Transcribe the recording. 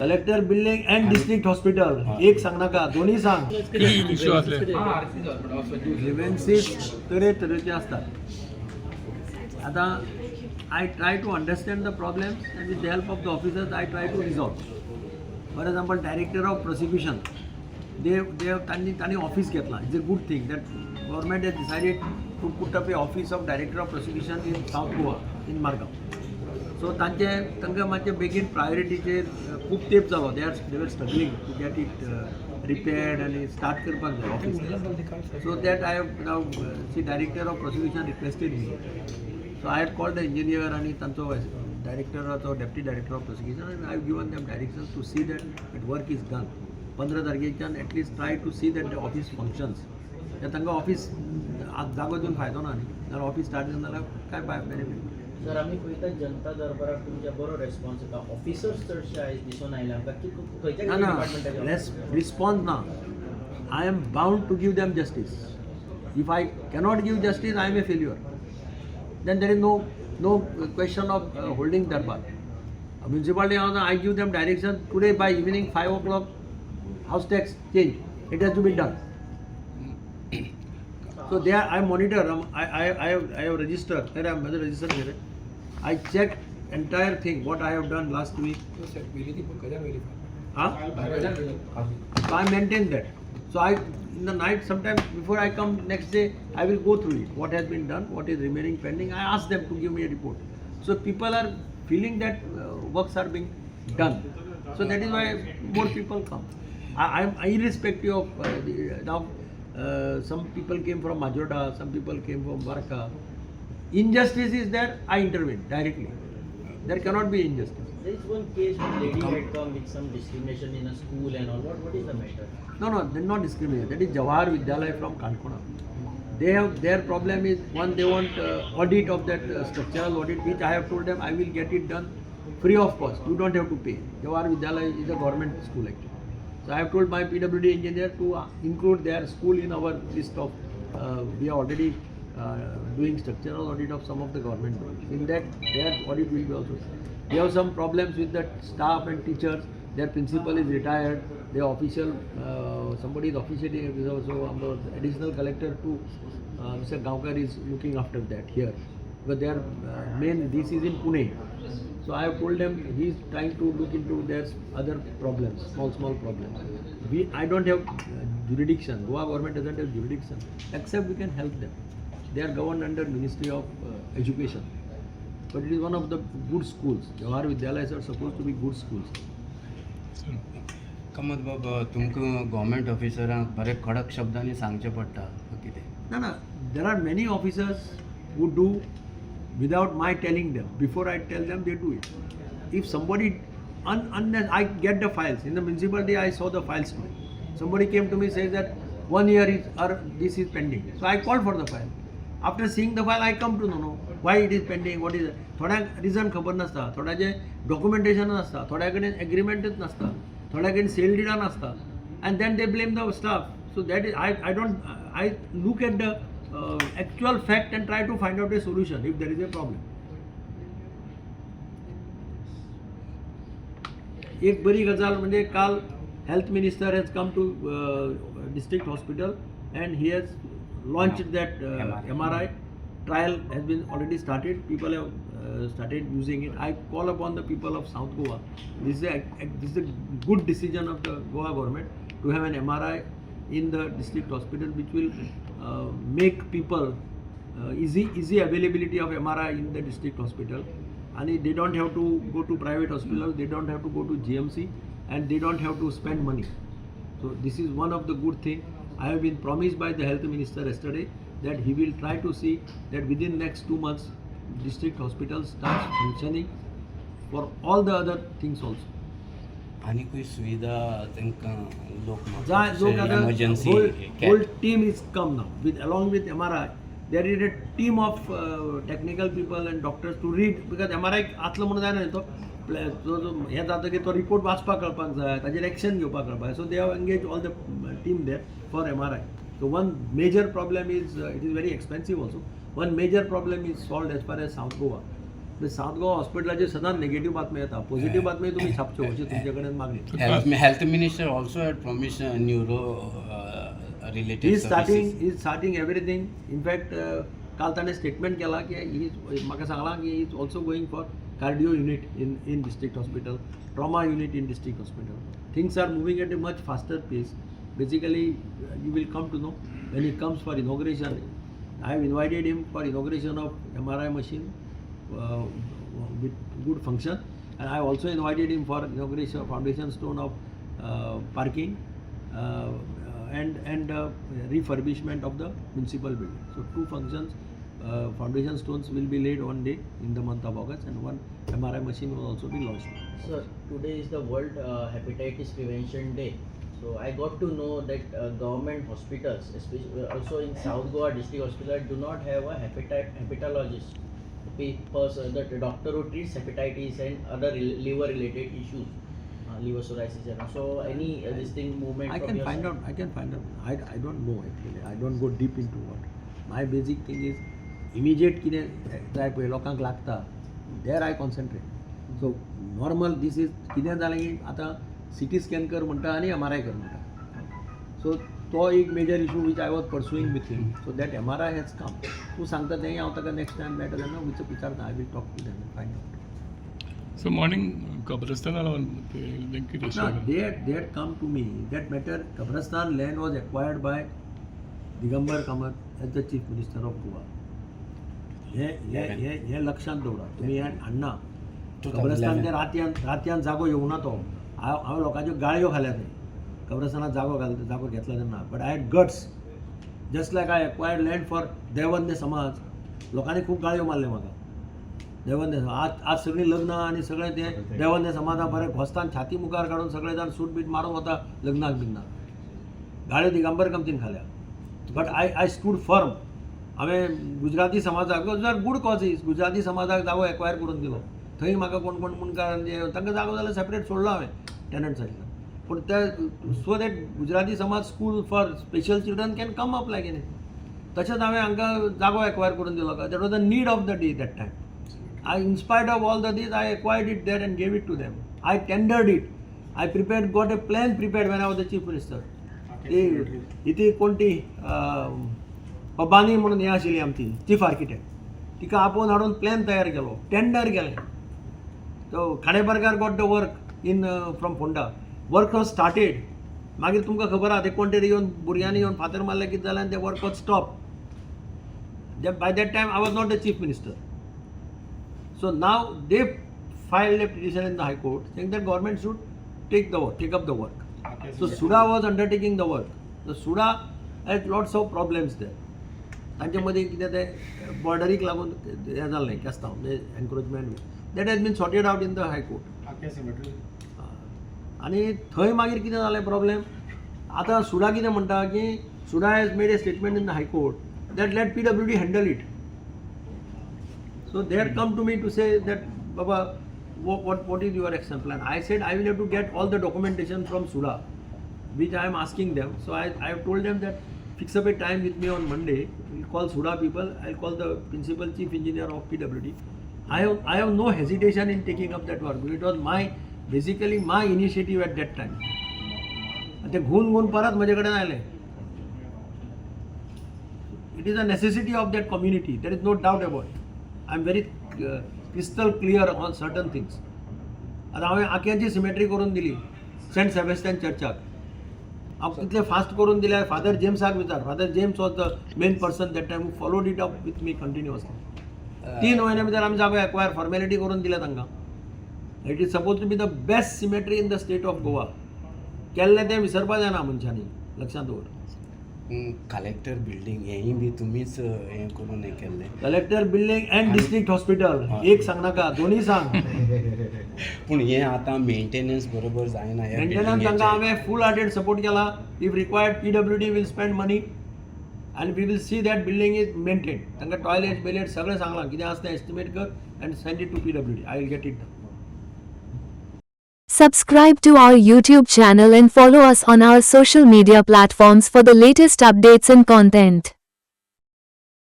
Collector building and district hospital एक सांग नाका दोन्ही सांग. ग्रीव्हन्सेस तरेतरेचे असतात. आता I try to understand the problems and with the help of the officers I try to resolve. For example, director of prosecution, they office घेतला. It's a good thing that government has decided to put up a office of director of prosecution in South Goa in Margao. So तांकां मातशें बेगीन प्रायोरिटीचेर खूब तेंप जालो. They were struggling to get it repaired and start करपाक जाय office. So that I have now see director of prosecution requested me. So I had called the engineer and tanto director or deputy director of prosecution and I have given them directions to see that work is done. 15 तारखेच्यान at least try to see that the office functions. तांकां office जागो दिवन फायदो ना न्ही. जाल्यार office start जालें जाल्यार काय benefit. सर आम्ही पळयता जनता दरबाराक तुमच्या बरो रेस्पॉन्स येता. ऑफिसर्स चडशे आयज दिसून आयला आमकां की खंयच्या डिपार्टमेंटाचे response ना. I am bound to give them justice. If I cannot give justice, I am a failure. Then there is no question of holding darbar. Municipality, I give them direction today by evening 5 o'clock. House tax change. It has to be done. So there I monitor. I have registered. There I have registered here. I check entire thing what I have done last week. Huh? So I maintain that. So in the night, sometimes before I come next day, I will go through it. What has been done, what is remaining pending. I ask them to give me a report. So people are feeling that works are being done. So that is why more people come. I am irrespective of now. Some people came from Majoda, some people came from Varka. Injustice is there, I intervene directly. There cannot be injustice. There is one case where lady had come with some discrimination in a school and all. What is the matter? No, they are not discrimination. That is Jawahar Vidyalaya from Kankona. Their problem is one, they want audit of that structural audit, which I have told them I will get it done free of cost. You don't have to pay. Jawahar Vidyalaya is a government school actually. So I have told my PWD engineer to include their school in our list of. We are already doing structural audit of some of the government buildings. In that, their audit will be also. We have some problems with the staff and teachers. Their principal is retired. Their official, somebody is officiating. So our additional collector to Mr. Gaonkar is looking after that here. But their main this is in Pune. So I have told them he is trying to look into their other problems, small problems. I don't have jurisdiction. Goa government doesn't have jurisdiction. Except we can help them. They are governed under Ministry of Education. But it is one of the good schools. Jawahar Vidyalayas are supposed to be good schools. कमत बाबा तुमकां government ऑफिसरांक बरे कडक शब्दांनी सांगचें पडटा कितें? No. There are many officers who do without my telling them. Before I tell them, they do it. If somebody, I get the files. In the municipality, I saw the files today. Somebody came to me says that 1 year is or this is pending. So I called for the file. After seeing the file, I come to know why it is pending, what is it. थोड्यांक region खबर नासता, थोड्याचे documentation नासता, थोड्या कडेन एग्रीमेंटच नासता, थोड्या कडेन cell डिडा नासता, and then they blame the staff. So that is I look at the actual fact and try to find out a solution if there is a problem. एक बरी गजाल म्हणजे काल health minister has come to district hospital and he has launched that MRI. Trial has been already started. People have started using it. I call upon the people of South Goa. This is a good decision of the Goa government to have an MRI in the district hospital, which will make people easy availability of MRI in the district hospital. And they don't have to go to private hospitals. They don't have to go to GMC, and they don't have to spend money. So this is one of the good thing. I have been promised by the health minister yesterday that he will try to see that within next 2 months district hospital starts functioning for all the other things also. आणि कोई सुविधा तांकां लोक emergency whole team is come now along with MRI. There is a team of technical people and doctors to read, because MRI आतलो म्हणून जायना तो हे जाता की तो रिपोर्ट वाचपाक कळपाक जाय, ताजेर एक्शन घेवपाक कळपाक. So they have engaged all the team there for MRI. So one major problem is it is very expensive also. One major problem is solved as far as South Goa. South Goa हॉस्पिटलाचे सदांच negative बातम्यो येता, positive बातम्यो तुमी छापच्यो अशी तुमचे कडेन मागणी. Health minister also had promise neuro related is starting everything. In fact काल ताणें स्टेटमेंट केला की म्हाका सांगलां की is also going for cardio unit in district hospital, trauma unit in district hospital. Things are moving at a much faster pace. Basically, you will come to know when he comes for inauguration. I have invited him for inauguration of MRI machine with good function, and I have also invited him for inauguration foundation stone of parking and refurbishment of the municipal building. So 2 functions. Foundation stones will be laid one day in the month of August, and one MRI machine will also be launched. Sir, today is the World Hepatitis Prevention Day. So I got to know that government hospitals, especially also in South Goa District Hospital, do not have a hepatologist, the doctor who treats hepatitis and other liver related issues, liver cirrhosis and so any this thing movement. I can find out. I don't know actually. I don't go deep into what. My basic thing is immediate कितें जाय पळय लोकांक लागता there I concentrate. So normal this is कितें जालें की आतां CT scan कर म्हणटा आनी MRI कर म्हणटा. सो तो एक major issue which I was pursuing with him. So that MRI has come. तूं सांगता तें हांव ताका नेक्स्ट टायम मेळटा तेन्ना विचारता. I will talk to them and find out. So morning Kabristan alone they link it No, they had come to me. That matter, Kabristan land was acquired by Digambar Kamat as the Chief Minister of Goa. हे लक्षात दवरा तुम्ही. हे हाडना कब्रस्तान ते रातयान जागो येवना तो. हांव लोकांच्यो गाळयो खाल्या थंय कब्रस्तानात जागो घेतला तेन्ना. But I had guts just like I acquired land for देवंदे समाज. लोकांनी खूब गाळयो मारले म्हाका. देवंदे आज सगळीं लग्नां आनी सगळें ते देवंदे समाजा बरें घोस्तान छाती मुखार काडून सगळे जाण सूट बीट मारून वता लग्नाक बिग्नाक. गाळयो दिगंबर कमतीन खाल्या. But I stood firm. हांवें गुजराती समाजाक गूड कॉजीस गुजराती समाजाक जागो एक्वायर करून दिलो. थंय म्हाका कोण मुनकार तांकां जागो जाल्यार सेपरेट सोडलो हांवें टेनंट्सांतल्यान. पूण ते सो दॅट गुजराती समाज school for special children can come up like any. तशेंच हांवें हांकां जागो एक्वायर करून दिलो. That was the need of the day that time. I, in spite of all the this, I acquired it there and gave it to them. I tendered it. I prepared, got a plan prepared when I was the chief minister. इथे कोणती पब्बानी म्हणून हे आशिल्ली आमची chief architect. तिका आपोवन हाडून plan तयार केलो, tender केलें. तो Khadeparkar got the work in from Ponda. Work was started. मागीर तुमकां खबर आहा ते कोण तरी येवन भुरग्यांनी येवन फातर मारले कितें जालें आनी ते work was stop. By that time I was not the chief minister. So now they filed a petition in the High Court saying that government should take up the work. So Suda was undertaking the work. The Suda had lots of problems there. तांच्यामध्ये कितें तें बॉर्डरीक लागून हें जाल्लें केस्तांव म्हणजे encroachment that has been sorted out in the high court. आनी थंय मागीर कितें जालें प्रॉब्लेम. आतां सुडा कितें म्हणटा की SUDA has made a statement in the high court that let PWD handle it. So they had come to me to say that, Baba, what is your action plan? I said I will have to get all the documentation from Suda, which I am asking them. So I have told them that fix up a time with me on Monday. We'll call Suda people. I'll call the principal chief engineer of PWD. I have no hesitation in taking up that work. It was basically my initiative at that time. ते घून परत माझे कडेन आले. It is a necessity of that community. There is no doubt about it. I am very crystal clear on certain things. आता हांवें आख्याची symmetry करून दिली सेंट सेबेस्टियन चर्चाक. हांव कितले फास्ट करून दिल्यार फादर जेम्साक विचार. Father James was the main person that time who followed it up with me continuously. 3 म्हयन्या भितर आमी जागो एक्वायर फॉर्मेलिटी करून दिल्या तांकां. It is suppose to be the best cemetery in the state of Goa. केल्लें तें विसरपा जायना मनशांनी. लक्षांत दवर. कलेक्टर बिल्डिंग हेंय बी तुमीच हें करून हें केल्लें. Collector building and district hospital एक सांगनाका दोन्ही सांग. पूण हें आतां मेंटेनन्स बरोबर जायना. मेंटेनन्स तांकां हांवें फूल हार्टेड सपोर्ट केला. If required PWD will spend money आनी we will see that building is maintain. तांकां टॉयलेट सगळें सांगलां कितें आसा तें एस्टिमेट कर and send it to PWD. I will get it done. Subscribe to our YouTube channel and follow us on our social media platforms for the latest updates and content.